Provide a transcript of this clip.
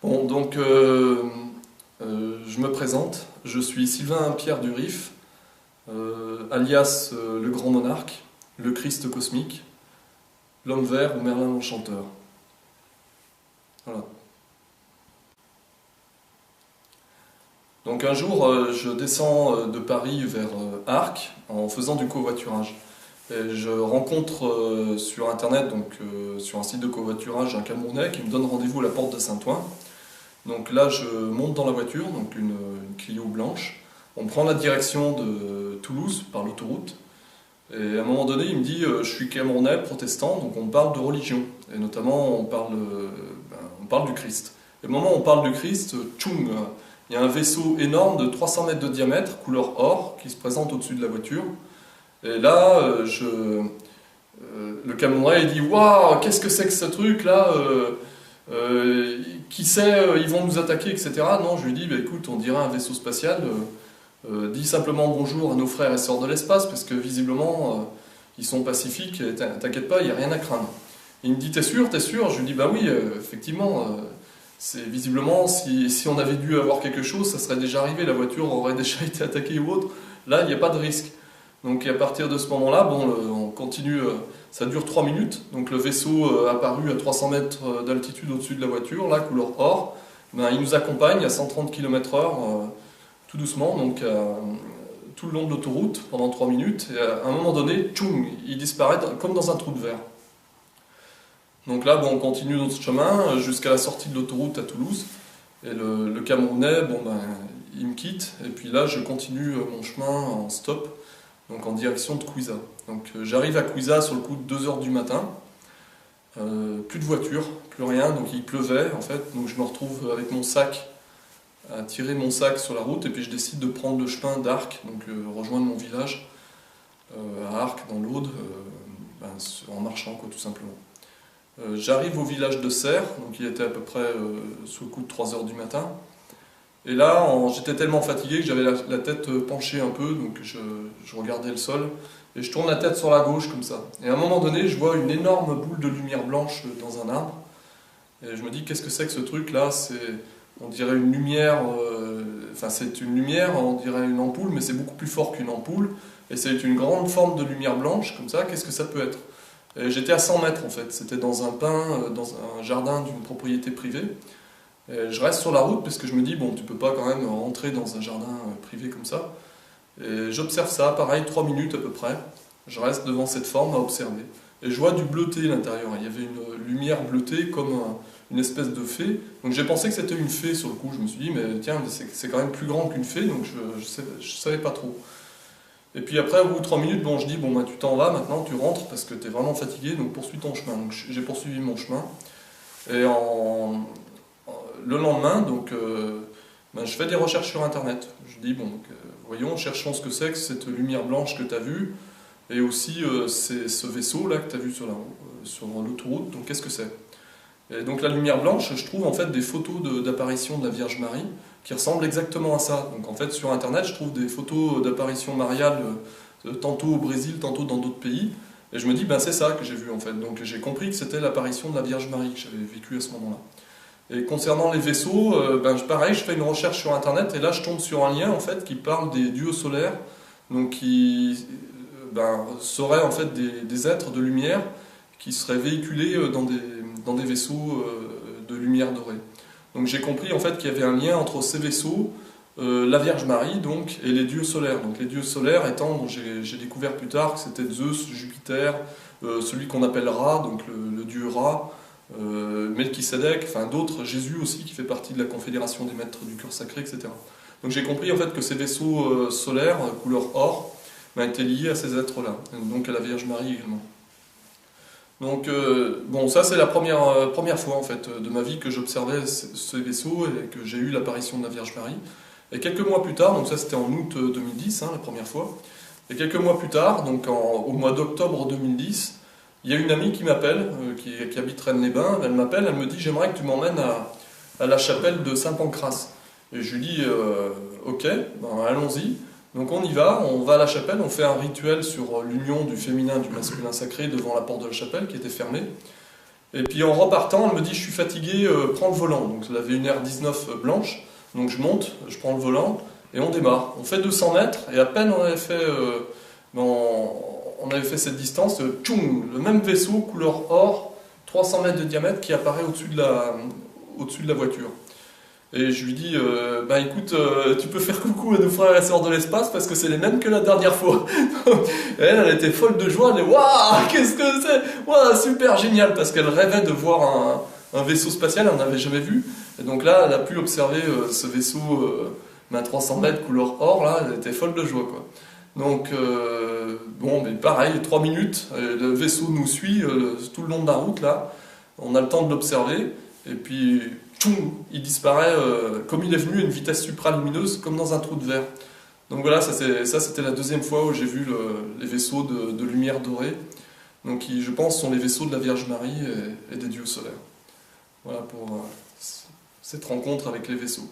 Bon, donc je me présente, je suis Sylvain Pierre Durif, alias le Grand Monarque, le Christ cosmique, l'Homme Vert ou Merlin l'Enchanteur. Voilà. Donc un jour, je descends de Paris vers Arques en faisant du covoiturage. Et je rencontre sur internet, sur un site de covoiturage, un Camerounais qui me donne rendez-vous à la porte de Saint-Ouen. Donc là, je monte dans la voiture, donc une Clio blanche. On prend la direction de Toulouse par l'autoroute. Et à un moment donné, il me dit je suis Camerounais, protestant, donc on parle de religion. Et notamment, on parle du Christ. Et au moment où on parle du Christ, tchoum, il y a un vaisseau énorme de 300 mètres de diamètre, couleur or, qui se présente au-dessus de la voiture. Et là, le Camerounais il dit waouh, qu'est-ce que c'est que ce truc-là qui sait, ils vont nous attaquer, etc. Non, je lui dis, bah, écoute, on dirait un vaisseau spatial, dis simplement bonjour à nos frères et sœurs de l'espace, parce que visiblement, ils sont pacifiques, et t'inquiète pas, il n'y a rien à craindre. Il me dit, t'es sûr, t'es sûr? Je lui dis, bah oui, effectivement, c'est visiblement, si on avait dû avoir quelque chose, ça serait déjà arrivé, la voiture aurait déjà été attaquée ou autre, là, il n'y a pas de risque. Donc à partir de ce moment-là, bon, on continue, ça dure 3 minutes, donc le vaisseau apparu à 300 mètres d'altitude au-dessus de la voiture, là, couleur or, ben, il nous accompagne à 130 km/h, tout doucement, donc tout le long de l'autoroute, pendant 3 minutes, et à un moment donné, tchoum, il disparaît comme dans un trou de verre. Donc là, bon, on continue notre chemin jusqu'à la sortie de l'autoroute à Toulouse, et le Camerounais, bon, ben, il me quitte, et puis là, je continue mon chemin en stop, donc en direction de Couiza. Donc j'arrive à Couiza sur le coup de 2 h du matin, plus de voiture, plus rien, donc il pleuvait en fait, donc je me retrouve avec mon sac, à tirer mon sac sur la route, et puis je décide de prendre le chemin d'Arques, donc rejoindre mon village à Arques dans l'Aude, en marchant quoi, tout simplement. J'arrive au village de Serres, donc il était à peu près sous le coup de 3 h du matin. Et là, j'étais tellement fatigué que j'avais la tête penchée un peu, donc je regardais le sol, et je tourne la tête sur la gauche comme ça. Et à un moment donné, je vois une énorme boule de lumière blanche dans un arbre, et je me dis, qu'est-ce que c'est que ce truc-là? On dirait une lumière, c'est une lumière, on dirait une ampoule, mais c'est beaucoup plus fort qu'une ampoule, et c'est une grande forme de lumière blanche, comme ça, qu'est-ce que ça peut être? Et j'étais à 100 mètres en fait, c'était dans un pin, dans un jardin d'une propriété privée. Et je reste sur la route parce que je me dis, bon, tu peux pas quand même rentrer dans un jardin privé comme ça. Et j'observe ça, pareil, 3 minutes à peu près. Je reste devant cette forme à observer. Et je vois du bleuté à l'intérieur. Il y avait une lumière bleutée comme une espèce de fée. Donc j'ai pensé que c'était une fée sur le coup. Je me suis dit, mais tiens, c'est quand même plus grand qu'une fée, donc je savais pas trop. Et puis après, au bout de 3 minutes, bon, je dis, bon, bah, tu t'en vas maintenant, tu rentres parce que tu es vraiment fatigué, donc poursuis ton chemin. Donc j'ai poursuivi mon chemin. Et le lendemain, je fais des recherches sur internet. Je dis, bon, voyons, cherchons ce que c'est que cette lumière blanche que tu as vue, et aussi c'est ce vaisseau-là que tu as vu sur l'autoroute, donc qu'est-ce que c'est? Et donc la lumière blanche, je trouve en fait des photos d'apparition de la Vierge Marie qui ressemblent exactement à ça. Donc en fait sur internet, je trouve des photos d'apparition mariale tantôt au Brésil, tantôt dans d'autres pays, et je me dis, ben c'est ça que j'ai vu en fait. Donc j'ai compris que c'était l'apparition de la Vierge Marie que j'avais vécue à ce moment-là. Et concernant les vaisseaux, pareil, je fais une recherche sur internet et là je tombe sur un lien en fait qui parle des dieux solaires, donc qui seraient en fait des êtres de lumière qui seraient véhiculés dans des vaisseaux de lumière dorée. Donc j'ai compris en fait qu'il y avait un lien entre ces vaisseaux, la Vierge Marie donc, et les dieux solaires. Donc les dieux solaires étant, bon, j'ai découvert plus tard que c'était Zeus, Jupiter, celui qu'on appelle Ra, donc le dieu Ra, Melchisedec, enfin d'autres, Jésus aussi qui fait partie de la confédération des maîtres du cœur sacré, etc. Donc j'ai compris en fait que ces vaisseaux solaires, couleur or, étaient liés à ces êtres-là, donc à la Vierge Marie également. Donc bon, ça c'est la première fois en fait de ma vie que j'observais ces vaisseaux et que j'ai eu l'apparition de la Vierge Marie. Et quelques mois plus tard, donc ça c'était en août 2010, la première fois, et quelques mois plus tard, donc au mois d'octobre 2010, il y a une amie qui m'appelle, qui habite Rennes-les-Bains, elle m'appelle, elle me dit, j'aimerais que tu m'emmènes à la chapelle de Saint-Pancrace. Et je lui dis, ok, ben, allons-y. Donc on y va, on va à la chapelle, on fait un rituel sur l'union du féminin et du masculin sacré devant la porte de la chapelle qui était fermée. Et puis en repartant, elle me dit je suis fatigué, prends le volant. Donc elle avait une R19 blanche, donc je monte, je prends le volant et on démarre. On fait 200 mètres et à peine on avait fait cette distance, tchoum, le même vaisseau couleur or, 300 mètres de diamètre qui apparaît au-dessus de la voiture. Et je lui dis, bah écoute, tu peux faire coucou à nos frères et sœurs de l'espace parce que c'est les mêmes que la dernière fois. Et elle était folle de joie, elle dit, waouh, qu'est-ce que c'est? Waouh, super génial, parce qu'elle rêvait de voir un vaisseau spatial, elle n'en avait jamais vu. Et donc là, elle a pu observer ce vaisseau 300 mètres couleur or, là, elle était folle de joie, quoi. Donc, bon, mais pareil, 3 minutes, le vaisseau nous suit tout le long de la route, là. On a le temps de l'observer, et puis, tchoum, il disparaît comme il est venu à une vitesse supralumineuse, comme dans un trou de verre. Donc voilà, ça c'était la deuxième fois où j'ai vu les vaisseaux de lumière dorée, donc qui, je pense, sont les vaisseaux de la Vierge Marie et des dieux solaires. Voilà pour cette rencontre avec les vaisseaux.